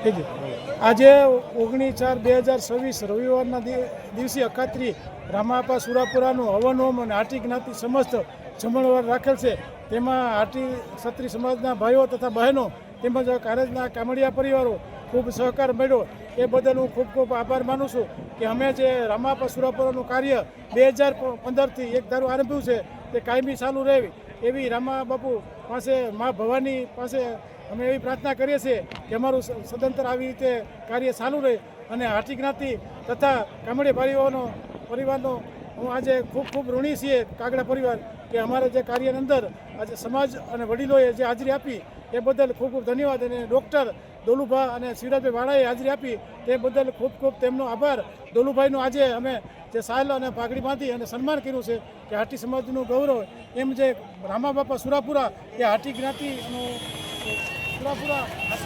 આજે 19/4/2026 રવિવારના દિવસે અખાત્રી રામાપા સુરાપુરાનું હવન હોમ અને હાટી જ્ઞાતિ સમસ્ત જમણવાર રાખેલ છે। તેમાં હાટી ક્ષત્રિય સમાજના ભાઈઓ તથા બહેનો તેમજ કારજના કામડિયા પરિવારો ખૂબ સહકાર મળ્યો। એ બદલ હું ખૂબ ખૂબ આભાર માનું છું કે અમે જે રામાપા સુરાપુરાનું કાર્ય 2015થી એક ધારું આરંભ્યું છે તે કાયમી ચાલુ રહે એવી રામા બાપુ પાસે મા ભવાની પાસે અમે એવી પ્રાર્થના કરીએ છીએ કે અમારું સદંતર આવી રીતે કાર્ય ચાલુ રહે અને હાટી જ્ઞાતિ તથા કામડિયા પરિવારનો હું આજે ખૂબ ખૂબ ઋણી છીએ કાગડા પરિવાર કે અમારા જે કાર્યની અંદર આજે સમાજ અને વડીલોએ જે હાજરી આપી એ બદલ ખૂબ ખૂબ ધન્યવાદ। અને ડૉક્ટર દોલુભા અને શિવરાજભાઈ વાળાએ હાજરી આપી તે બદલ ખૂબ ખૂબ તેમનો આભાર। દોલુભાઈનું આજે અમે જે સાલ અને પાઘડી બાંધી અને સન્માન કર્યું છે કે હાટી સમાજનું ગૌરવ એમ જે રામા બાપા સુરાપુરા એ હાટી જ્ઞાતિનું સુરાપુરા હાટી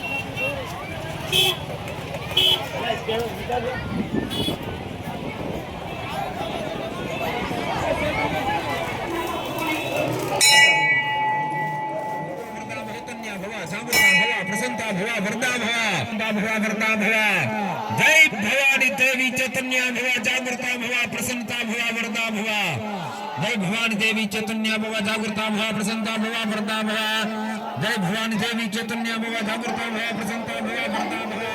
प्रसन्नता भवा वरदा भवा जय भवानी देवी चैतन्य भवा जागृता भवा प्रसन्नता भवा वरदा भवा जय भवानी देवी चैतन्य भवा जागृता भवा प्रसन्नता भवा वरदा भवा जय भवानी देवी चैतन्य भवा जागृता भवा प्रसन्नता भवा वरदा भवा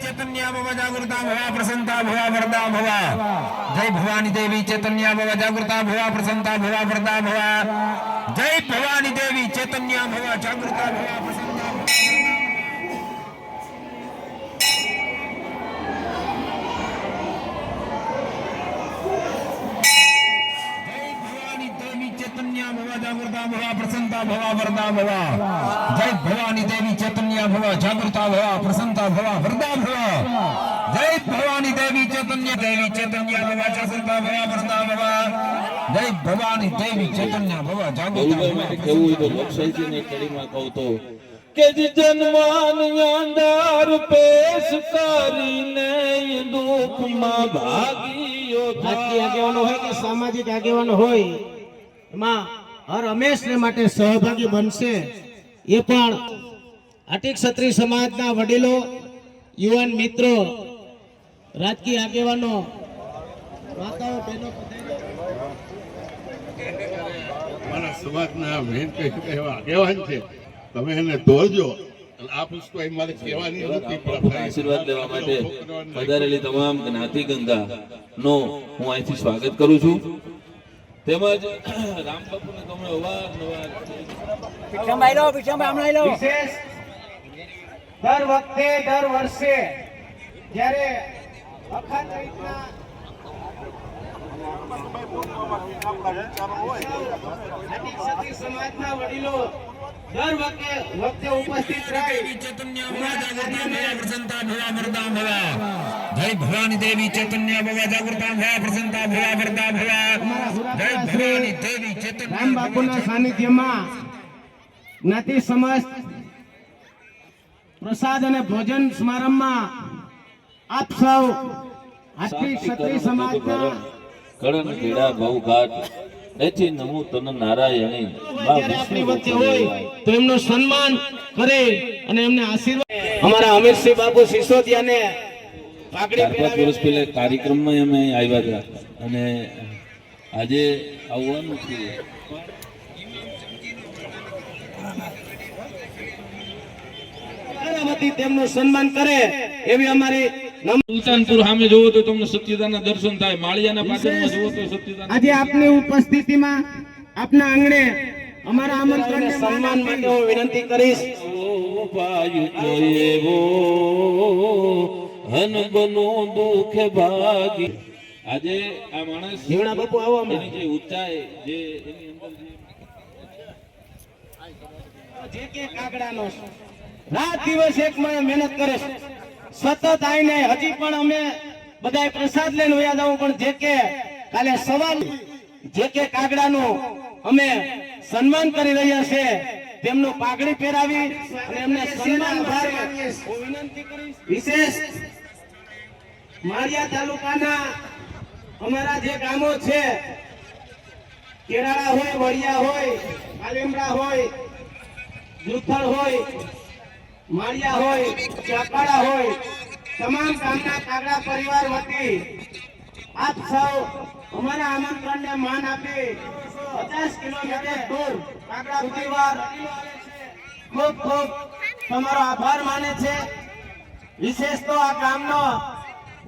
चैतन्य भवा जागृता भवा प्रसन्नता भवा वरदा भवा जय भवानी देवी चैतन्य भवा जागृता भवा प्रसन्नता भवा वरदा भवा जय भवानी देवी चैतन्य भवा जागृता भवा प्रसन्नता जागृता भवा प्रसन्नता भवा वरदा भवा जय भवानी देवी चैतन्य भवा जागृता भवा प्रसन्नता भवा वरदा भवा जय भवानी देवी चैतन्य भवा जागृता भवा वरदा भवा जय भवानी देवी चैतन्य भवा जागृता भवा કેવું તો લોકસાહિત્ય ની કડીમાં કહું તો કે જન્માન યાંડાર પેશ કરીને દુઃખમાં ભાગીયો રાજકીય આગેવાનો હોય કે સામાજિક આગેવાનો હોય એમાં હર હંમેશને માટે સહભાગી બનશે। એ પણ હાટી ક્ષત્રિય સમાજના વડીલો, યુવાન મિત્રો, રાજકીય આગેવાનો, માતાઓ, બહેનો મારા સમાજના મેન કહેવા આગેવાન છે, તમે એને દોરજો। આ પુષ્પ મારે કહેવાની નથી પણ આશીર્વાદ લેવા માટે પધારેલી તમામ જ્ઞાતિ ગંગા નો હું અહીંથી સ્વાગત કરું છું। તેમજ રામબાપુને તમે અવારનવાર વિશેષ દર વખતે દર વર્ષે જ્યારે અખાત્રીના સમાજના વડીલો દર વખતે ઉપસ્થિત રહે चैतन्य भवा जागृता भवा प्रसन्नता भवा वरदा भवा जय भवानी देवी चैतन्य भवा जागृता भवा प्रसन्नता भवा वरदा भवा जय भवानी देवी चैतन्य રામ બાપુના સાનિધ્યમાં જ્ઞાતિ સમાજ પ્રસાદ અને ભોજન સમારંભમાં આપ સૌ હાટી ક્ષત્રિય સમાજના કળન પીડા બહુ ઘાટ એથી નમો તન નારાયણી આપણી વચ્ચે હોય તો એમનું સન્માન કરે અને એમને આશીર્વાદ। અમારા અમીરસિંહ બાપુ સિસોદિયાને પાઘડી 4-5 વર્ષ પહેલા કાર્યક્રમમાં અમે આવ્યા હતા અને આજે આવવાનું છે। તેમનું સન્માન કરે એવી અમારી સુલતાનપુર સામે જોવો તો તમને સત્યદાના દર્શન થાય, માળિયાના પાટણમાં જોવો તો સત્યદાન। આજે આપની ઉપસ્થિતિમાં આપના આંગણે અમારા આમંત્રણને સન્માન માટે હું વિનંતી કરીશ। હન બનો દુઃખ ભાગી આજે આ માણસ જીવણા બાપુ આવો એની જે ઊંચાઈ જે એની અંદર જે કે કાગડાનો રાત દિવસ એક મહેનત કરે છે, સતત આવીને હજી પણ અમે બધા પ્રસાદ લઈને વયા જાવ પણ જે કે કાલે સવાર જે કે કાગડાનું અમે સન્માન કરી રહ્યા છે તેમનું પાઘડી પહેરાવી અને એમને સન્માન વિનંતી કરીશ। વિશેષ માળિયા તાલુકાના અમારા જે ગામો છે, કેરાળા હોય, વડિયા હોય, આલેમડા હોય, જુથળ હોય, માળિયા હોય, ચાકાળા હોય, તમામ ગામના કાગડા પરિવાર વતી આપ સૌ અમારા આમંત્રણને માન આપી 50 કિલોમીટર દૂર કાગડા પરિવાર ખૂબ ખૂબ તમારો આભાર માને છે. વિશેષ તો આ ગામનો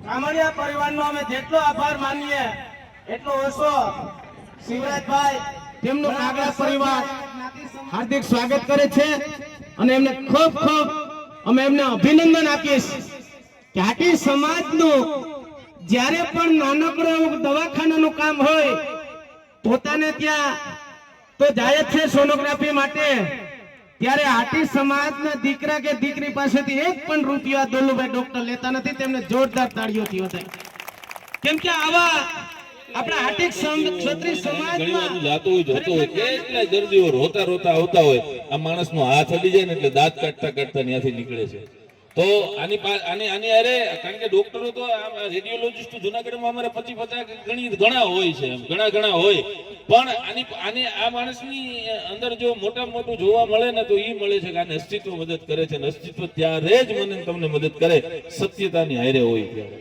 કામડિયા પરિવારનો અમે જેટલો આભાર માનીએ એટલો ઓછો. શિવરાજભાઈ તેમનું કાગડા પરિવાર હાર્દિક સ્વાગત કરે છે અને એમને ખૂબ ખૂબ અમે એમને અભિનંદન આપીશ કે હાટી સમાજનું જ્યારે પણ નાનકડું એવું દવાખાનાનું કામ હોય પોતાને ત્યાં તો જાય જ છે સોનોગ્રાફી માટે. ત્યારે હાટી સમાજના દીકરા કે દીકરી પાસેથી એક પણ રૂપિયા દોલુભાઈ ડોક્ટર લેતા નથી. તેમને જોરદાર તાળીઓથી વધાય. કેમ કે આવા આપણા હાટી ક્ષત્રિય સમાજમાં જાતો હોય જોતો હોય કેટલાય દર્દીઓ રોતા રોતા આવતા હોય, આ માણસનો હાથ અડી જાય ને એટલે દાંત કાઢતા કાઢતા ત્યાંથી નીકળે છે. તો આની અરે કારણ કે ડોક્ટરો તો રેડિયોલોજીસ્ટ જુનાગઢમાં અમારે 50 ઘણા હોય છે, ઘણા હોય, પણ આ માણસની અંદર જો મોટા મોટું જોવા મળે ને તો એ મળે છે કે આને અસ્તિત્વ મદદ કરે છે. અસ્તિત્વ ત્યારે જ મને તમને મદદ કરે સત્યતાની હારે હોય ત્યારે.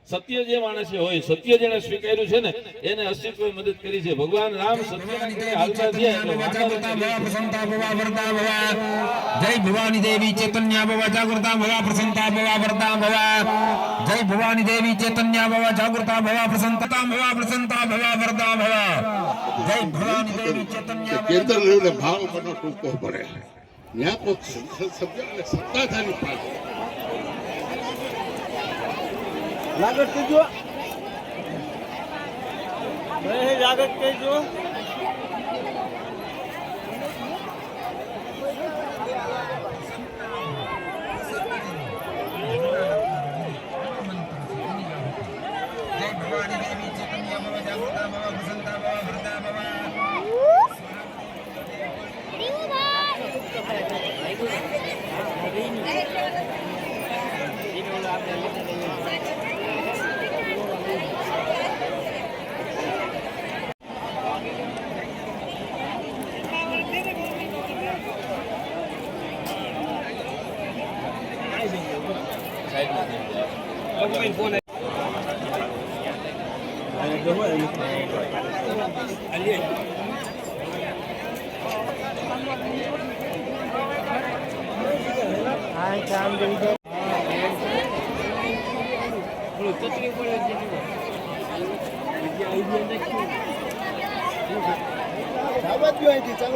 સત્ય જે માણસે હોય, સત્ય જેને સ્વીકાર્યું છે ને એને અસ્તિત્વ મદદ કરી છે. ભગવાન રામ સત્યના નીકળે હાલતા થયા એટલે પ્રસન્નતા ભવા વરદા ભવા. જય ભવાની દેવી ચૈતન્ય ભવા જાગૃતા ભવા પ્રસન્નતા ભવા વરદા ભવા. જય ભવાની દેવી ચૈતન્ય ભવા જાગૃતા ભવા પ્રસન્નતા ભવા પ્રસન્નતા ભવા વરદા ભવા. જય ભવાની દેવી ચૈતન્ય કેન્દ્ર લેવલે ભાવ બનો ટૂંકો પડે ત્યાં તો સત્તાધારી પાસે લાગત કહેજો, લાગત કહેજો. ચાલુ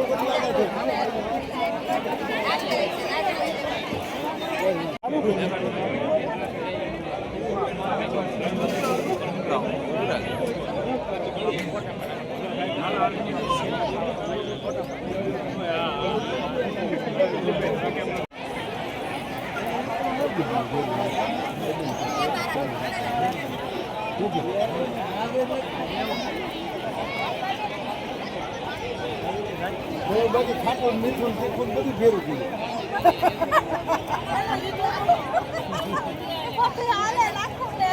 બાકી ખાટું મીઠું તીખું બધું ભેરું ગયું. હાલે રાખો ને